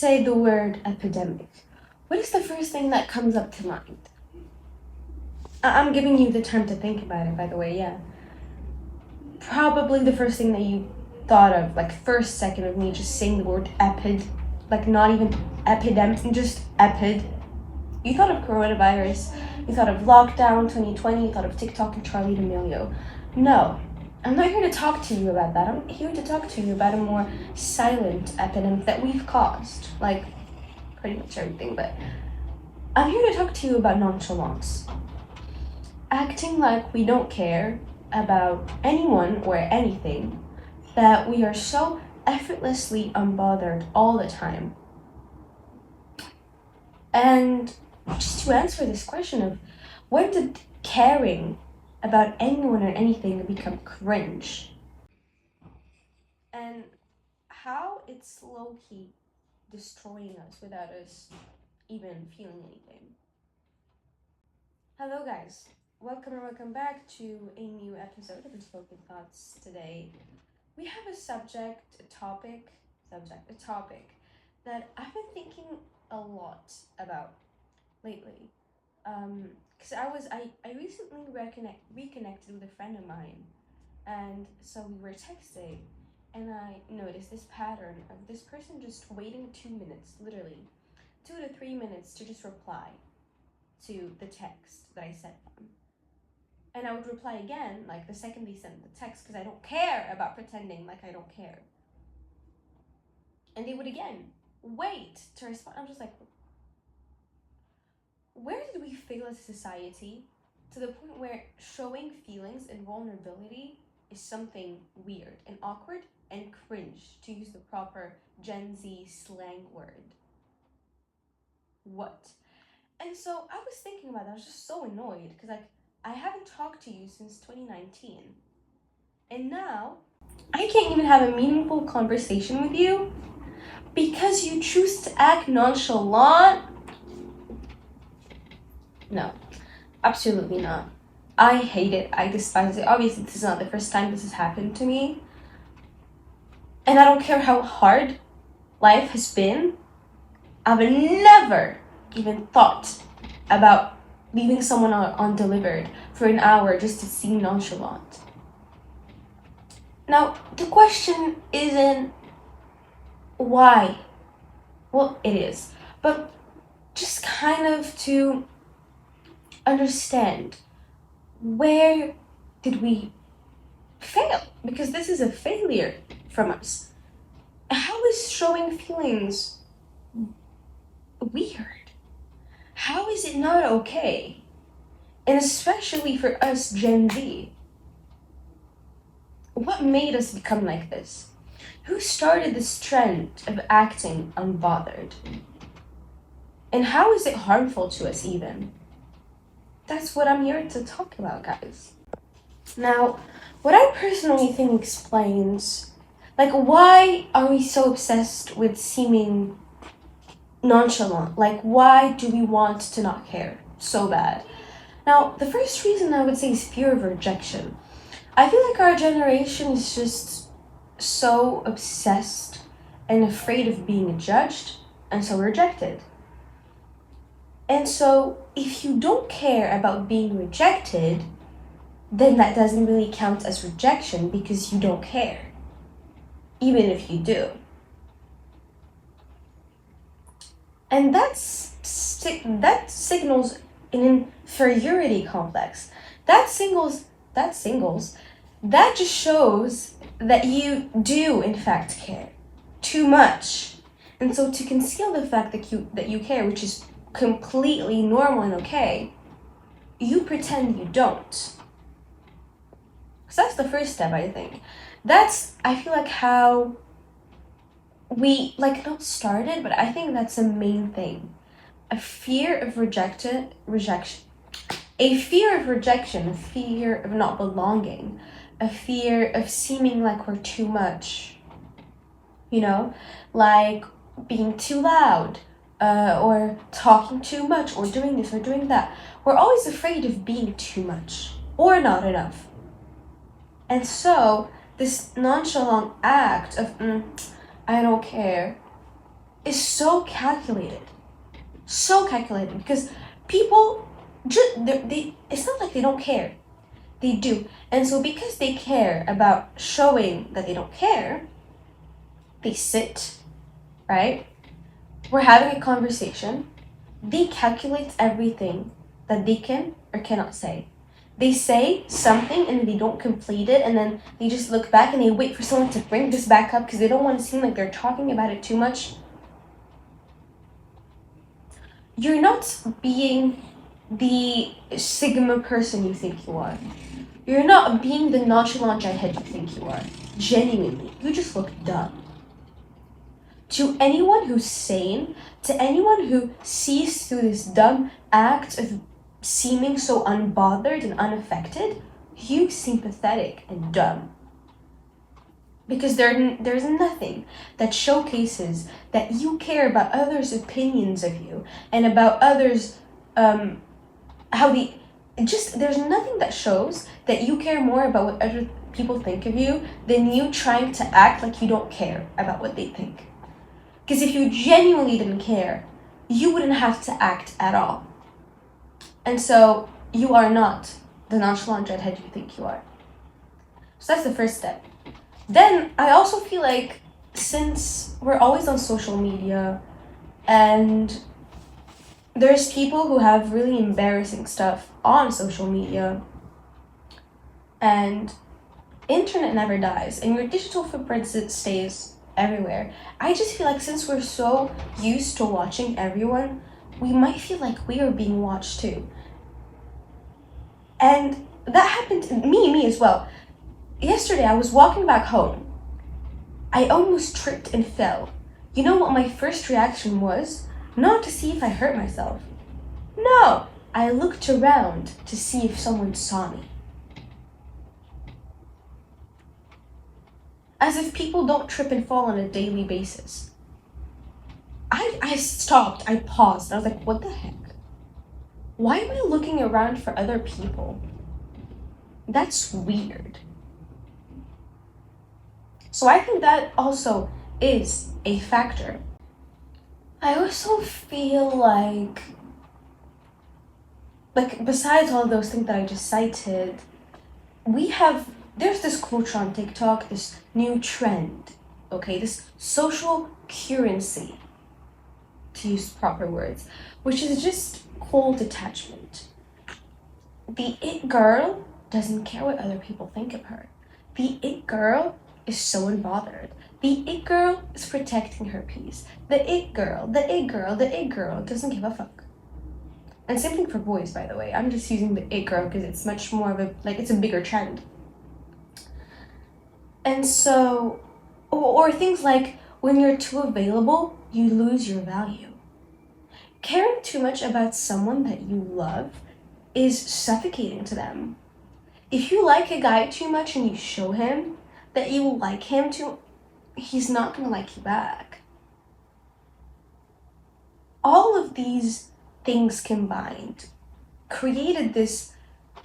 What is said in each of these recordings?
say the word epidemic, what is the first thing that comes up to mind? I'm giving you the time to think about it, by the way, yeah. Probably the first thing that you thought of, like first second of me just saying the word like not even epidemic, just epid. You thought of coronavirus, you thought of lockdown 2020, you thought of TikTok and Charlie D'Amelio. No, I'm not here to talk to you about that. I'm here to talk to you about a more silent epidemic that we've caused, like pretty much everything, but I'm here to talk to you about nonchalance. Acting like we don't care about anyone or anything, that we are so effortlessly unbothered all the time. And just to answer this question of when did caring about anyone or anything become cringe? And how it's low-key destroying us without us even feeling anything. Hello guys, welcome back to a new episode of Unspoken Thoughts. Today we have a topic that I've been thinking a lot about lately. Because I recently reconnected with a friend of mine, and so we were texting, and I noticed this pattern of this person just waiting 2 minutes, literally 2 to 3 minutes to just reply to the text that I sent them. And I would reply again, like the second they sent the text, because I don't care about pretending like I don't care. And they would again wait to respond. I'm just like, where did we fail as a society to the point where showing feelings and vulnerability is something weird and awkward and cringe, to use the proper Gen Z slang word? What? And so I was thinking about that. I was just so annoyed because I haven't talked to you since 2019. And now I can't even have a meaningful conversation with you because you choose to act nonchalant. No, absolutely not. I hate it. I despise it. Obviously, this is not the first time this has happened to me. And I don't care how hard life has been. I've never even thought about leaving someone undelivered for an hour just to seem nonchalant. Now, the question isn't why. Well, it is. But just kind of to understand, where did we fail? Because this is a failure from us. How is showing feelings weird? How is it not okay? And especially for us Gen Z. What made us become like this? Who started this trend of acting unbothered? And how is it harmful to us even? That's what I'm here to talk about, guys. Now, what I personally think explains, like, why are we so obsessed with seeming nonchalant? Like, why do we want to not care so bad? Now, the first reason I would say is fear of rejection. I feel like our generation is just so obsessed and afraid of being judged and so rejected. And so if you don't care about being rejected, then that doesn't really count as rejection because you don't care, even if you do. And that signals an inferiority complex. That just shows that you do in fact care too much. And so to conceal the fact that you care, which is completely normal and okay, you pretend you don't. So that's the first step, I think. I feel like how we, not started, but I think that's the main thing. A fear of rejection, a fear of not belonging, a fear of seeming like we're too much, like being too loud, or talking too much, or doing this or doing that. We're always afraid of being too much or not enough. And so this nonchalant act of I don't care is so calculated. So calculated because people just it's not like they don't care. They do. And so because they care about showing that they don't care, they sit, right? We're having a conversation. They calculate everything that they can or cannot say. They say something and they don't complete it, and then they just look back and they wait for someone to bring this back up because they don't want to seem like they're talking about it too much. You're not being the Sigma person you think you are. You're not being the nonchalant head you think you are. Genuinely, you just look dumb. To anyone who's sane, to anyone who sees through this dumb act of seeming so unbothered and unaffected, you seem pathetic and dumb. Because there's nothing that showcases that you care about others' opinions of you and about others, there's nothing that shows that you care more about what other people think of you than you trying to act like you don't care about what they think. Because if you genuinely didn't care, you wouldn't have to act at all. And so you are not the nonchalant redhead you think you are. So that's the first step. Then I also feel like since we're always on social media and there's people who have really embarrassing stuff on social media, and internet never dies and your digital footprint stays everywhere. I just feel like since we're so used to watching everyone, we might feel like we are being watched too. And that happened to me as well. Yesterday I was walking back home. I almost tripped and fell. You know what my first reaction was? Not to see if I hurt myself. No, I looked around to see if someone saw me. As if people don't trip and fall on a daily basis. I stopped, I paused, I was like, what the heck? Why am I looking around for other people? That's weird. So I think that also is a factor. I also feel like besides all those things that I just cited, there's this culture on TikTok, this new trend, okay, this social currency, to use proper words, which is just cold detachment. The it girl doesn't care what other people think of her. The it girl is so unbothered. The it girl is protecting her peace. The it girl doesn't give a fuck. And same thing for boys, by the way. I'm just using the it girl because it's much more of it's a bigger trend. And so, or things like when you're too available, you lose your value. Caring too much about someone that you love is suffocating to them. If you like a guy too much and you show him that you like him too, he's not gonna like you back. All of these things combined created this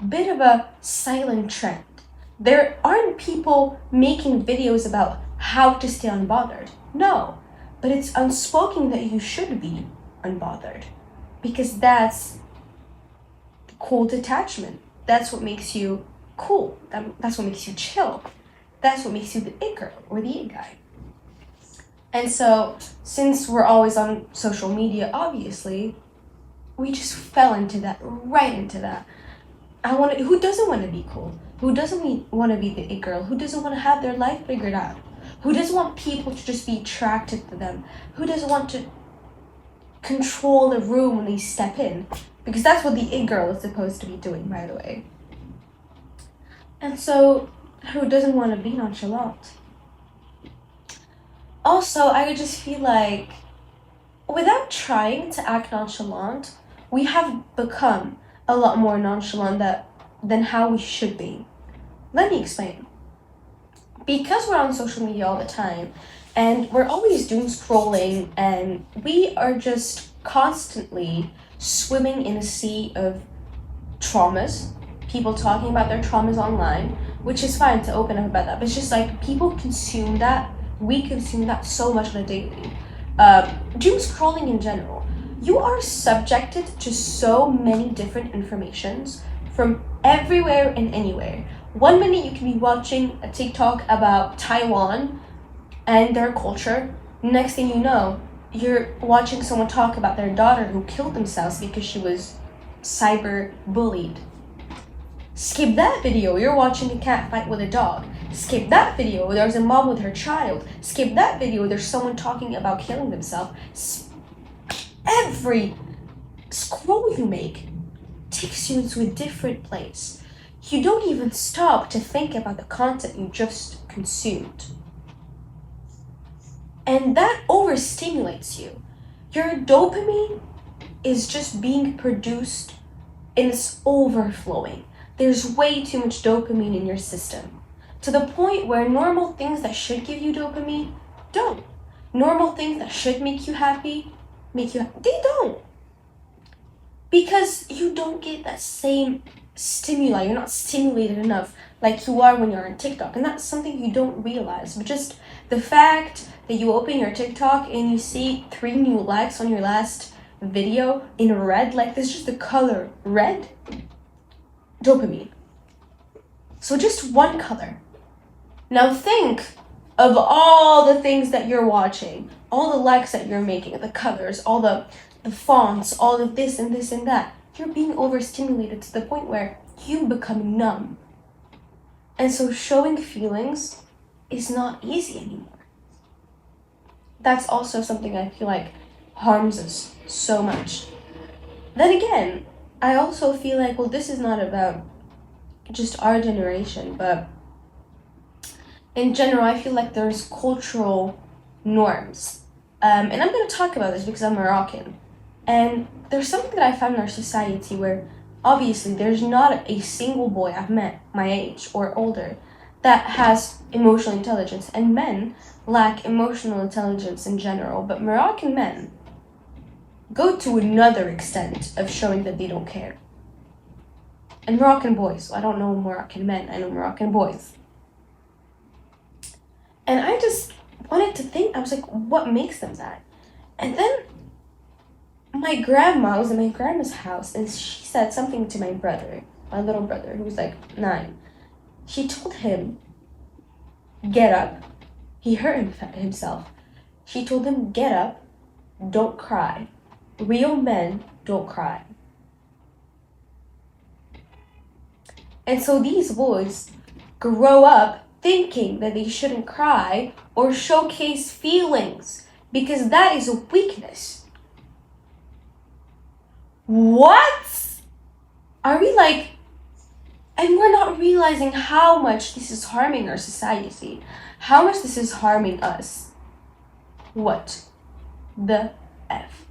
bit of a silent trend. There aren't people making videos about how to stay unbothered. No, but it's unspoken that you should be unbothered because that's cold detachment. That's what makes you cool. That's what makes you chill. That's what makes you the it girl or the it guy. And so, since we're always on social media, obviously, we just fell into that, right into that. Who doesn't want to be cool? Who doesn't want to be the it girl? Who doesn't want to have their life figured out? Who doesn't want people to just be attracted to them? Who doesn't want to control the room when they step in? Because that's what the it girl is supposed to be doing, by the way. And so, who doesn't want to be nonchalant? Also, I just feel like without trying to act nonchalant, we have become a lot more nonchalant than how we should be. Let me explain. Because we're on social media all the time, and we're always doom scrolling, and we are just constantly swimming in a sea of traumas, people talking about their traumas online, which is fine to open up about that, but it's just like people consume that. We consume that so much on a daily. doom scrolling in general, you are subjected to so many different informations from everywhere and anywhere. 1 minute you can be watching a TikTok about Taiwan and their culture. Next thing you know, you're watching someone talk about their daughter who killed themselves because she was cyber bullied. Skip that video, you're watching a cat fight with a dog. Skip that video, there's a mom with her child. Skip that video, there's someone talking about killing themselves. Every scroll you make takes you into a different place. You don't even stop to think about the content you just consumed. And that overstimulates you. Your dopamine is just being produced and it's overflowing. There's way too much dopamine in your system, to the point where normal things that should give you dopamine don't. Normal things that should make you happy, they don't. Because you don't get that same stimuli. You're not stimulated enough like you are when you're on TikTok. And that's something you don't realize. But just the fact that you open your TikTok and you see 3 new likes on your last video in red, like this is just the color red, dopamine. So just one color. Now think of all the things that you're watching, all the likes that you're making, the colors, all the fonts, all of this and this and that. You're being overstimulated to the point where you become numb. And so showing feelings is not easy anymore. That's also something I feel like harms us so much. Then again, I also feel like, well, this is not about just our generation, but in general, I feel like there's cultural norms. And I'm going to talk about this because I'm Moroccan. And there's something that I found in our society where obviously there's not a single boy I've met my age or older that has emotional intelligence. And men lack emotional intelligence in general, but Moroccan men go to another extent of showing that they don't care. And Moroccan boys, I don't know Moroccan men, I know Moroccan boys. And I just wanted to think, I was like, what makes them that? And then my grandma was in my grandma's house and she said something to my brother, my little brother, who was like 9. She told him, get up. He hurt himself. She told him, get up, don't cry. Real men don't cry. And so these boys grow up thinking that they shouldn't cry or showcase feelings because that is a weakness. What? Are we like, and we're not realizing how much this is harming our society, how much this is harming us. What the F?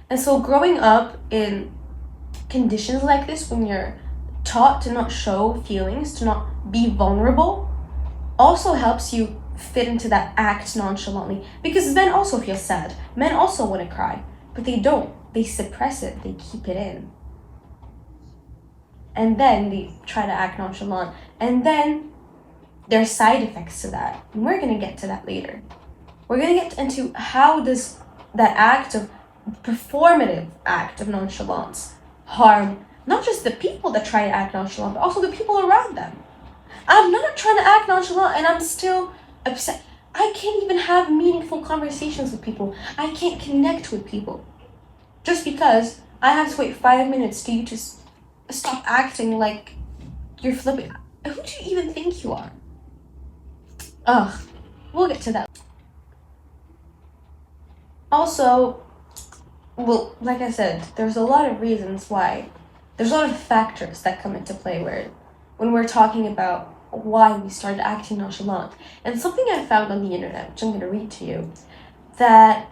And so growing up in conditions like this, when you're taught to not show feelings, to not be vulnerable, also helps you fit into that act nonchalantly. Because men also feel sad. Men also want to cry, but they don't. They suppress it. They keep it in. And then they try to act nonchalant. And then there are side effects to that. And we're going to get to that later. We're going to get into how does that performative act of nonchalance harm not just the people that try to act nonchalant, but also the people around them. I'm not trying to act nonchalant and I'm still upset. I can't even have meaningful conversations with people. I can't connect with people. Just because I have to wait 5 minutes to you to stop acting like you're flipping. Who do you even think you are? Ugh, we'll get to that. Also, well, like I said, there's a lot of reasons why. There's a lot of factors that come into play when we're talking about why we started acting nonchalant. And something I found on the internet, which I'm going to read to you, that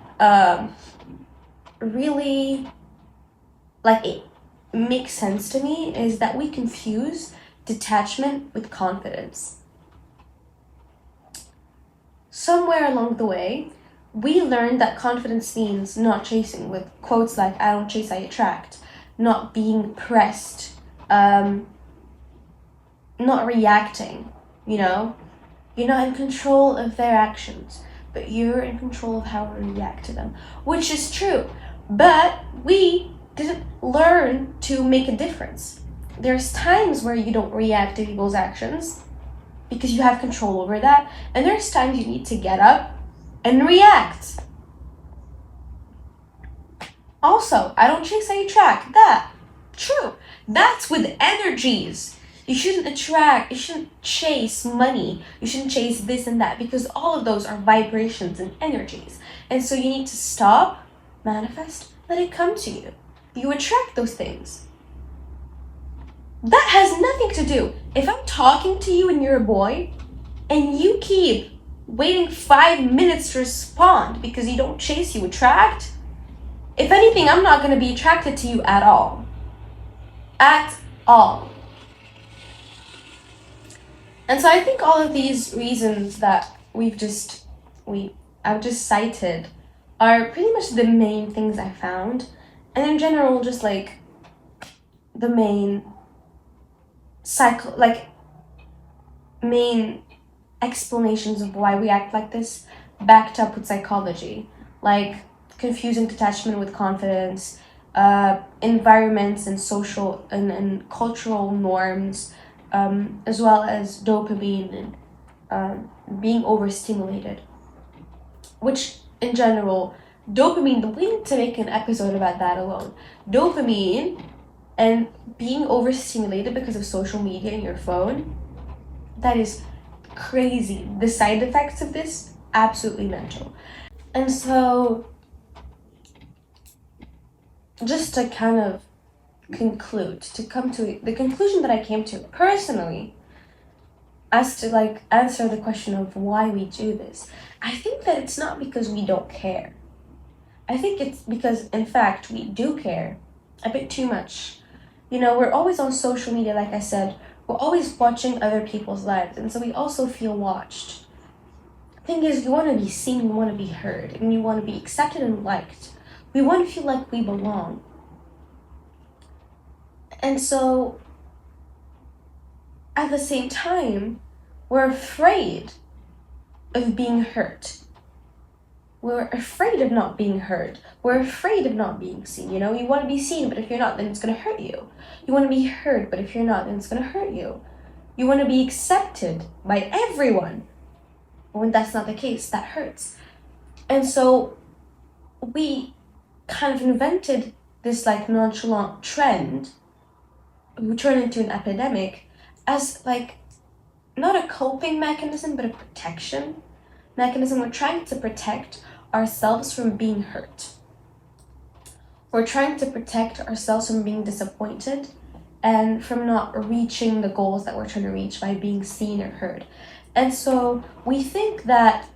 really, like, it makes sense to me, is that we confuse detachment with confidence. Somewhere along the way, we learned that confidence means not chasing, with quotes like, I don't chase, I attract, not being pressed, not reacting, you know? You're not in control of their actions. but you're in control of how we react to them, which is true. But we didn't learn to make a difference. There's times where you don't react to people's actions because you have control over that, and there's times you need to get up and react. Also, I don't chase, I attract. That, true. That's with energies. You shouldn't chase money. You shouldn't chase this and that, because all of those are vibrations and energies. And so you need to stop, manifest, let it come to you. You attract those things. That has nothing to do. If I'm talking to you and you're a boy, and you keep waiting 5 minutes to respond because you don't chase, you attract, if anything, I'm not going to be attracted to you at all. At all. And so I think all of these reasons that I've just cited are pretty much the main things I found. And in general, just like the main main explanations of why we act like this, backed up with psychology, like confusing detachment with confidence, environments and social and cultural norms, as well as dopamine and being overstimulated. Which, in general, dopamine, we need to make an episode about that alone. Dopamine and being overstimulated because of social media and your phone, that is crazy. The side effects of this, absolutely mental. And so, just to kind of conclude, to come to the conclusion that I came to personally, as to answer the question of why we do this, I think that it's not because we don't care. I think it's because, in fact, we do care a bit too much. We're always on social media, like I said. We're always watching other people's lives, and so we also feel watched. The thing is, you want to be seen, you want to be heard, and you want to be accepted and liked. We want to feel like we belong. And so, at the same time, we're afraid of being hurt. We're afraid of not being heard. We're afraid of not being seen. You want to be seen, but if you're not, then it's going to hurt you. You want to be heard, but if you're not, then it's going to hurt you. You want to be accepted by everyone. But when that's not the case, that hurts. And so we kind of invented this nonchalant trend, who turned into an epidemic, as not a coping mechanism, but a protection mechanism. We're trying to protect ourselves from being hurt. We're trying to protect ourselves from being disappointed and from not reaching the goals that we're trying to reach by being seen or heard. And so we think that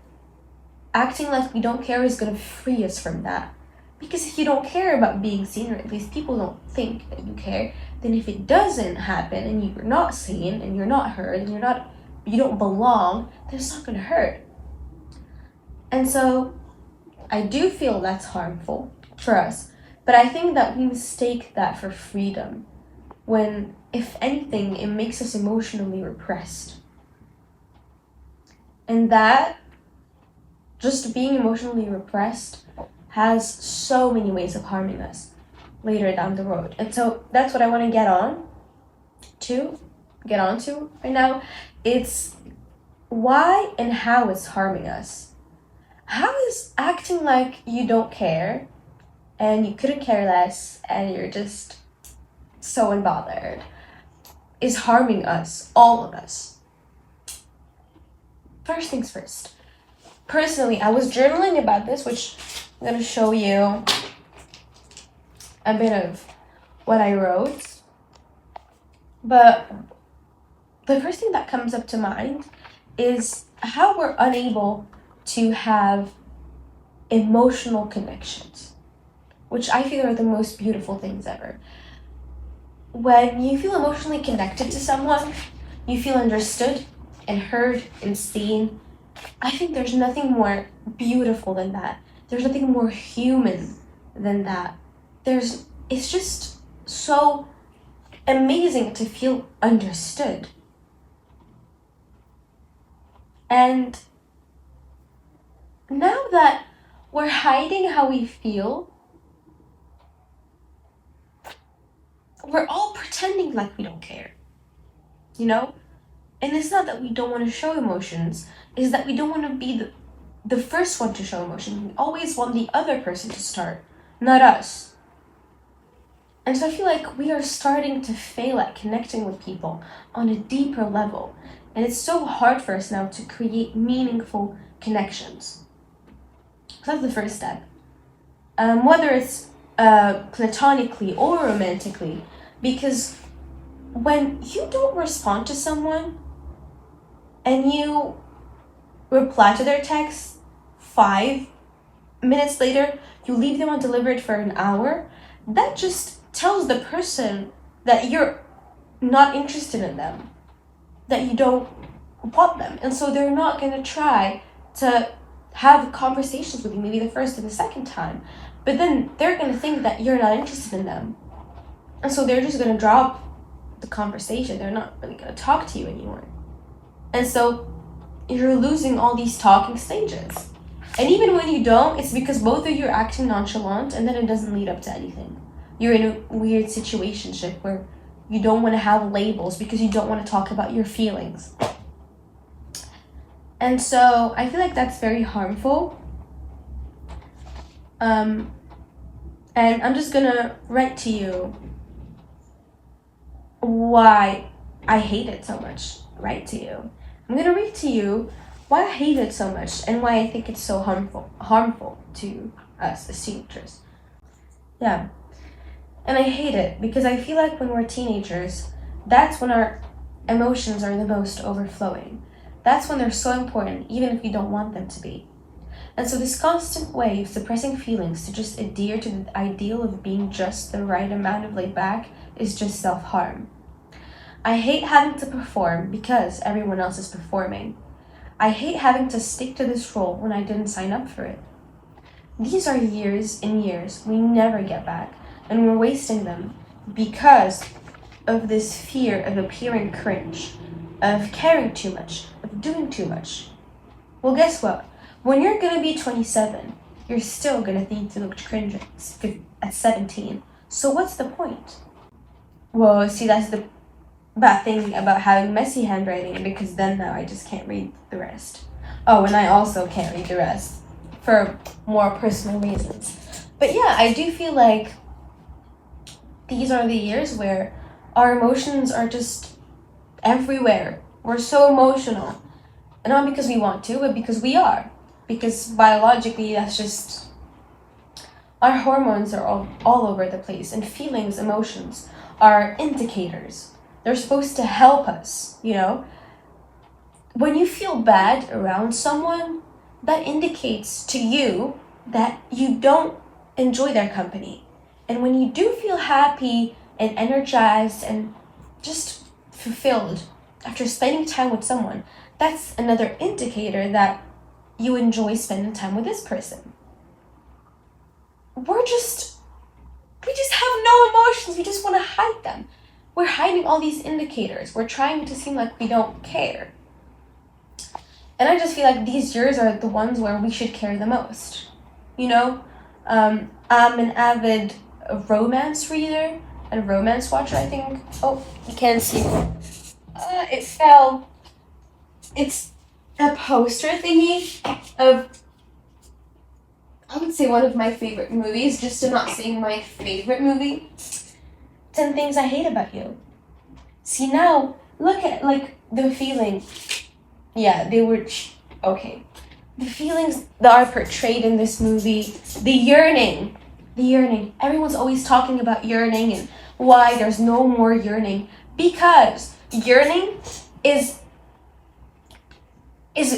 acting like we don't care is going to free us from that. Because if you don't care about being seen, or at least people don't think that you care, then if it doesn't happen and you're not seen and you're not heard and you don't belong, then it's not going to hurt. And so I do feel that's harmful for us, but I think that we mistake that for freedom when, if anything, it makes us emotionally repressed. And that, just being emotionally repressed, has so many ways of harming us later down the road. And so that's what I want to get on to right now. It's why and how it's harming us. How is acting like you don't care and you couldn't care less and you're just so unbothered is harming us, all of us? First things first. Personally, I was journaling about this, which I'm going to show you a bit of what I wrote. But the first thing that comes up to mind is how we're unable to have emotional connections, which I feel are the most beautiful things ever. When you feel emotionally connected to someone, you feel understood and heard and seen. I think there's nothing more beautiful than that. There's nothing more human than that. It's just so amazing to feel understood. And Now that we're hiding how we feel, we're all pretending like we don't care, you know? And it's not that we don't want to show emotions, it's that we don't want to be the first one to show emotion. We always want the other person to start, not us. And so I feel like we are starting to fail at connecting with people on a deeper level. And it's so hard for us now to create meaningful connections. So that's the first step. Whether it's platonically or romantically, because when you don't respond to someone and you reply to their text 5 minutes later, you leave them undelivered for an hour, that just tells the person that you're not interested in them, that you don't want them. And so they're not going to try to have conversations with you, maybe the first and the second time, but then they're going to think that you're not interested in them. And so they're just going to drop the conversation. They're not really going to talk to you anymore. And so you're losing all these talking stages. And even when you don't, it's because both of you are acting nonchalant, and then it doesn't lead up to anything. You're in a weird situationship where you don't want to have labels because you don't want to talk about your feelings. And so I feel like that's very harmful. And I'm just gonna write to you why I hate it so much. Write to you. I'm gonna read to you why I hate it so much and why I think it's so harmful to us as teenagers. Yeah. And I hate it because I feel like when we're teenagers, that's when our emotions are the most overflowing. That's when they're so important, even if you don't want them to be. And so this constant way of suppressing feelings to just adhere to the ideal of being just the right amount of laid back is just self-harm. I hate having to perform because everyone else is performing. I hate having to stick to this role when I didn't sign up for it. These are years and years we never get back, and we're wasting them because of this fear of appearing cringe, of caring too much, of doing too much. Well, guess what? When you're gonna be 27, you're still gonna think you look cringe at 17. So what's the point? Well, see, that's the bad thing about having messy handwriting, because then now I just can't read the rest. Oh, and I also can't read the rest for more personal reasons. But yeah, I do feel like these are the years where our emotions are just everywhere. We're so emotional. And not because we want to, but because we are. Because biologically, that's just... Our hormones are all over the place. And feelings, emotions, are indicators. They're supposed to help us, you know? When you feel bad around someone, that indicates to you that you don't enjoy their company. And when you do feel happy and energized and just fulfilled after spending time with someone, that's another indicator that you enjoy spending time with this person. We just have no emotions. We just want to hide them. We're hiding all these indicators. We're trying to seem like we don't care. And I just feel like these years are the ones where we should care the most. You know, I'm an avid romance reader and romance watcher, I think. Oh, you can't see it. It fell. It's a poster thingy of, I would say, one of my favorite movies, just to not say my favorite movie. 10 Things I Hate About You. See, now, look at, like, the feeling. Yeah, they were, okay. The feelings that are portrayed in this movie, the yearning. Everyone's always talking about yearning and why there's no more yearning. Because yearning is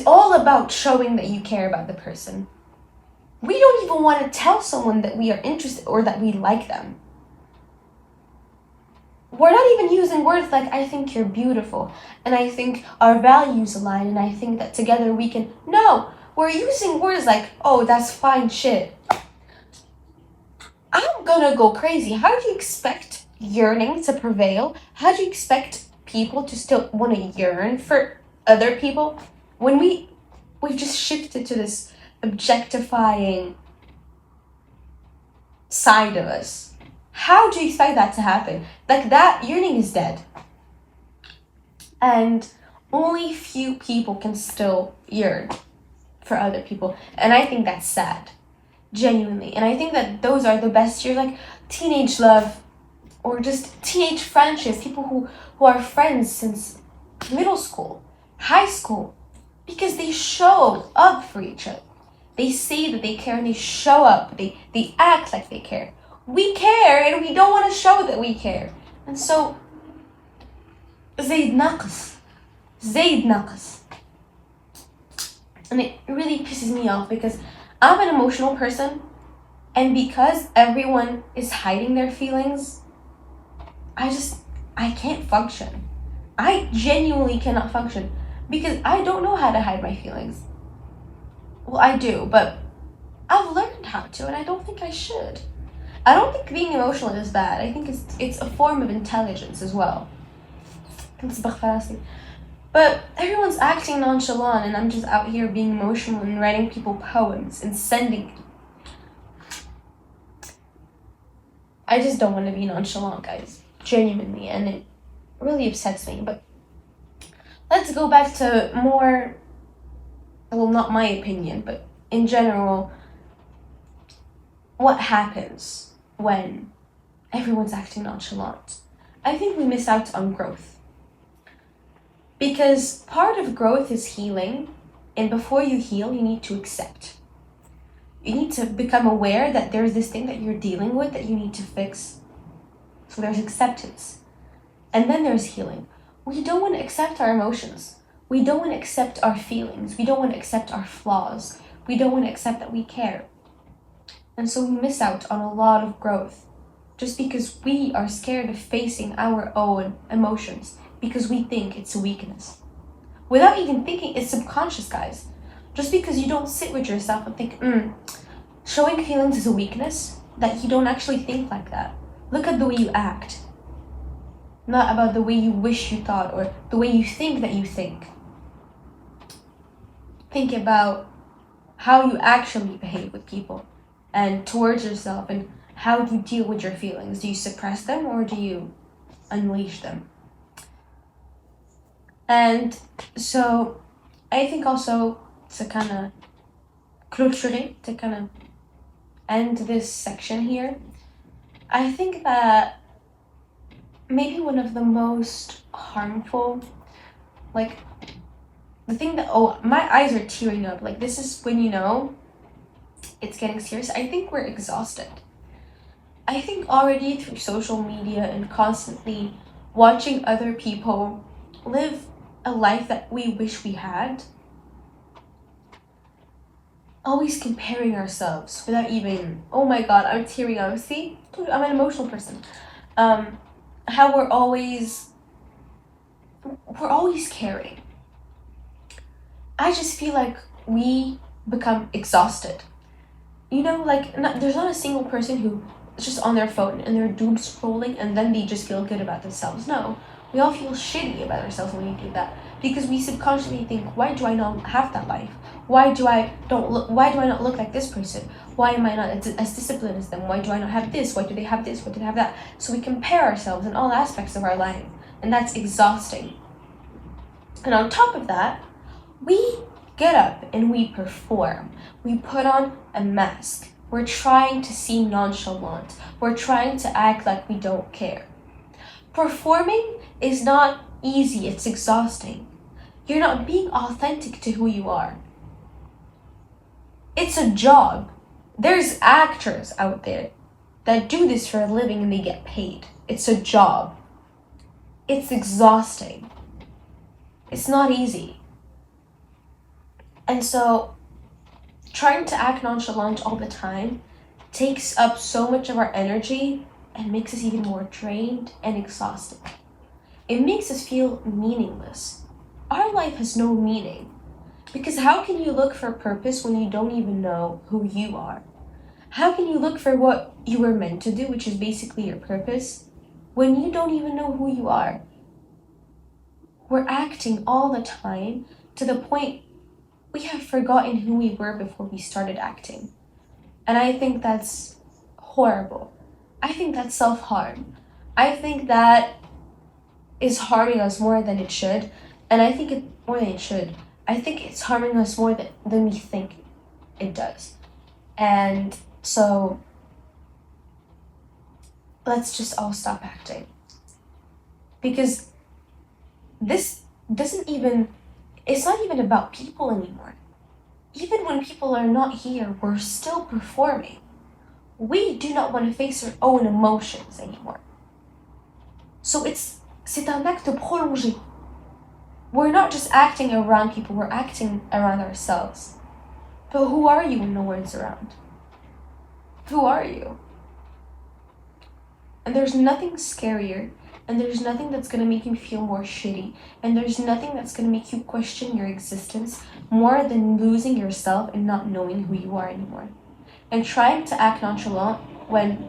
all about showing that you care about the person. We don't even want to tell someone that we are interested or that we like them. We're not even using words like, I think you're beautiful, and I think our values align, and I think that together we can... No, we're using words like, oh, that's fine shit. I'm gonna go crazy. How do you expect yearning to prevail? How do you expect people to still want to yearn for other people when we've just shifted to this objectifying side of us. How do you expect that to happen? Like, that yearning is dead. And only few people can still yearn for other people. And I think that's sad. Genuinely. And I think that those are the best years, like teenage love or just teenage friendships, people who are friends since middle school, high school, because they show up for each other. They say that they care and they show up. They act like they care. We care and we don't want to show that we care. And so, زايد ناقص. And it really pisses me off because I'm an emotional person, and because everyone is hiding their feelings, I can't function. I genuinely cannot function because I don't know how to hide my feelings. Well, I do, but I've learned how to, and I don't think I should. I don't think being emotional is bad. I think it's a form of intelligence as well. But everyone's acting nonchalant, and I'm just out here being emotional and writing people poems and sending. I just don't want to be nonchalant, guys. Genuinely, and it really upsets me. But let's go back to more, well, not my opinion, but in general, what happens when everyone's acting nonchalant? I think we miss out on growth. Because part of growth is healing, and before you heal, you need to accept. You need to become aware that there's this thing that you're dealing with that you need to fix. So there's acceptance. And then there's healing. We don't want to accept our emotions. We don't want to accept our feelings. We don't want to accept our flaws. We don't want to accept that we care. And so we miss out on a lot of growth just because we are scared of facing our own emotions, because we think it's a weakness. Without even thinking, it's subconscious, guys. Just because you don't sit with yourself and think, showing feelings is a weakness, that you don't actually think like that. Look at the way you act. Not about the way you wish you thought or the way you think that you think. Think about how you actually behave with people and towards yourself, and how do you deal with your feelings? Do you suppress them or do you unleash them? And so I think also to kind of clôturer, to kind of end this section here, I think that maybe one of the most harmful, like the thing that, my eyes are tearing up. Like, this is when you know it's getting serious. I think we're exhausted. I think already through social media and constantly watching other people live a life that we wish we had, always comparing ourselves without even, oh my god, I'm tearing up. See, I'm an emotional person. How we're always caring. I just feel like we become exhausted. You know, like, there's not a single person who is just on their phone and they're doom scrolling and then they just feel good about themselves. No, we all feel shitty about ourselves when we do that, because we subconsciously think, why do I not have that life? Why do I not look like this person? Why am I not as disciplined as them? Why do I not have this? Why do they have this? Why do they have that? So we compare ourselves in all aspects of our life, and that's exhausting. And on top of that, we get up and we perform. We put on a mask. We're trying to seem nonchalant. We're trying to act like we don't care. Performing is not easy, it's exhausting. You're not being authentic to who you are. It's a job. There's actors out there that do this for a living and they get paid. It's a job. It's exhausting. It's not easy. And so, trying to act nonchalant all the time takes up so much of our energy and makes us even more drained and exhausted. It makes us feel meaningless. Our life has no meaning. Because how can you look for purpose when you don't even know who you are? How can you look for what you were meant to do, which is basically your purpose, when you don't even know who you are? We're acting all the time to the point we have forgotten who we were before we started acting. And I think that's horrible. I think that's self-harm. I think that is harming us more than it should. And I think I think it's harming us more than we think it does. And so let's just all stop acting. Because this it's not even about people anymore. Even when people are not here, we're still performing. We do not want to face our own emotions anymore. So c'est un acte prolongé. We're not just acting around people, we're acting around ourselves. But who are you when no one's around? Who are you? And there's nothing scarier, and there's nothing that's gonna make you feel more shitty, and there's nothing that's gonna make you question your existence more than losing yourself and not knowing who you are anymore. And trying to act nonchalant when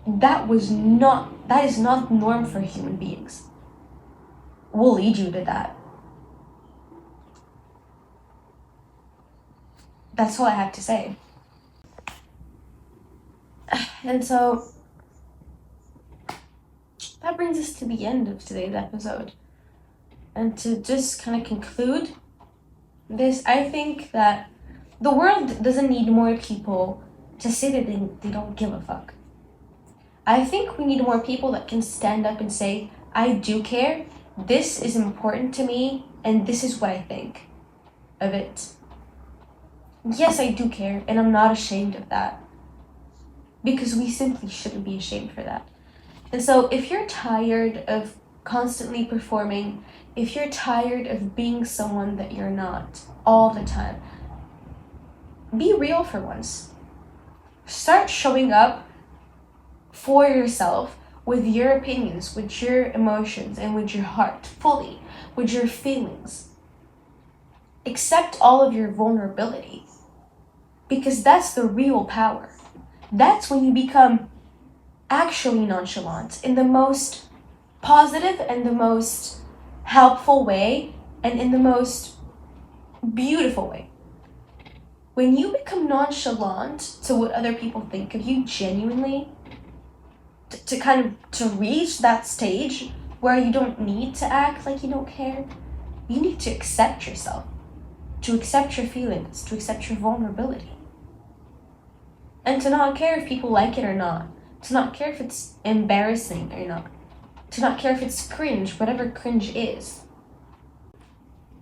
that is not the norm for human beings will lead you to that. That's all I have to say. And so that brings us to the end of today's episode. And to just kind of conclude this, I think that the world doesn't need more people to say that they don't give a fuck. I think we need more people that can stand up and say, I do care, this is important to me, and this is what I think of it. Yes, I do care, and I'm not ashamed of that. Because we simply shouldn't be ashamed for that. And so if you're tired of constantly performing, if you're tired of being someone that you're not all the time, be real for once. Start showing up for yourself with your opinions, with your emotions, and with your heart, fully, with your feelings. Accept all of your vulnerability, because that's the real power. That's when you become actually nonchalant in the most positive and the most helpful way and in the most beautiful way. When you become nonchalant to what other people think of you genuinely, to reach that stage where you don't need to act like you don't care, you need to accept yourself, to accept your feelings, to accept your vulnerability. And to not care if people like it or not, to not care if it's embarrassing or not, to not care if it's cringe, whatever cringe is.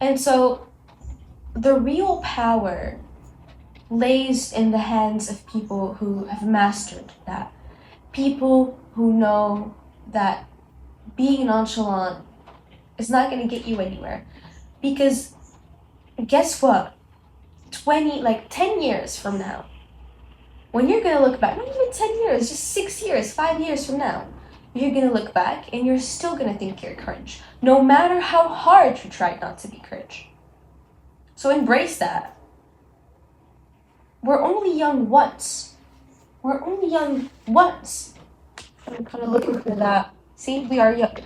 And so the real power lays in the hands of people who have mastered that. People who know that being nonchalant is not going to get you anywhere. Because guess what? 10 years from now, when you're going to look back, not even 10 years, just 6 years, 5 years from now, you're going to look back and you're still going to think you're cringe, no matter how hard you tried not to be cringe. So embrace that. We're only young once. We're only young once. I'm kind of looking for that. See, we are young.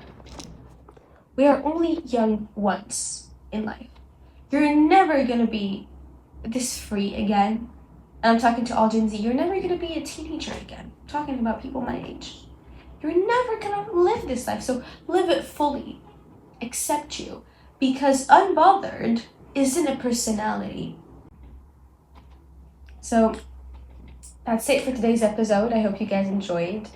We are only young once in life. You're never going to be this free again. And I'm talking to all Gen Z. You're never going to be a teenager again. I'm talking about people my age. You're never going to live this life. So live it fully. Accept you. Because unbothered isn't a personality. So that's it for today's episode. I hope you guys enjoyed.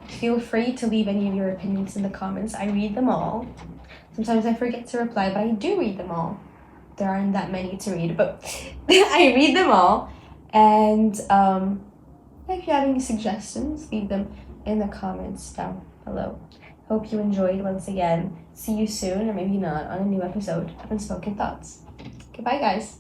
Feel free to leave any of your opinions in the comments. I read them all. Sometimes I forget to reply, but I do read them all. There aren't that many to read, but I read them all. And if you have any suggestions, leave them in the comments down below. Hope you enjoyed once again. See you soon, or maybe not, on a new episode of Unspoken Thoughts. Goodbye, guys.